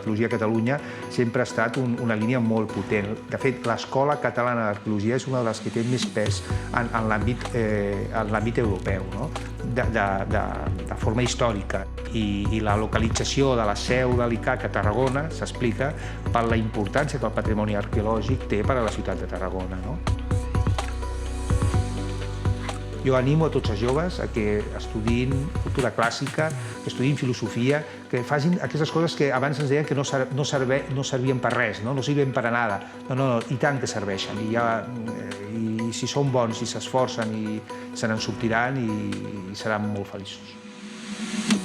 l'arqueologia a Catalunya sempre ha estat una línia molt potent. De fet, l'Escola Catalana d'Arqueologia és una de les que té més pes en l'àmbit europeu, no? De forma històrica. I la localització de la seu de l'ICAC a Tarragona s'explica per la importància que el patrimoni arqueològic té per a la ciutat de Tarragona, no? Jo animo a tots els joves a que estudiïn cultura clàssica, que estudiïn filosofia, que facin aquestes coses que abans ens deien que no servien per res, no sirven per a nada. No, i tant que serveixen. I si són bons i s'esforcen, se n'en sortiran i seran molt feliços.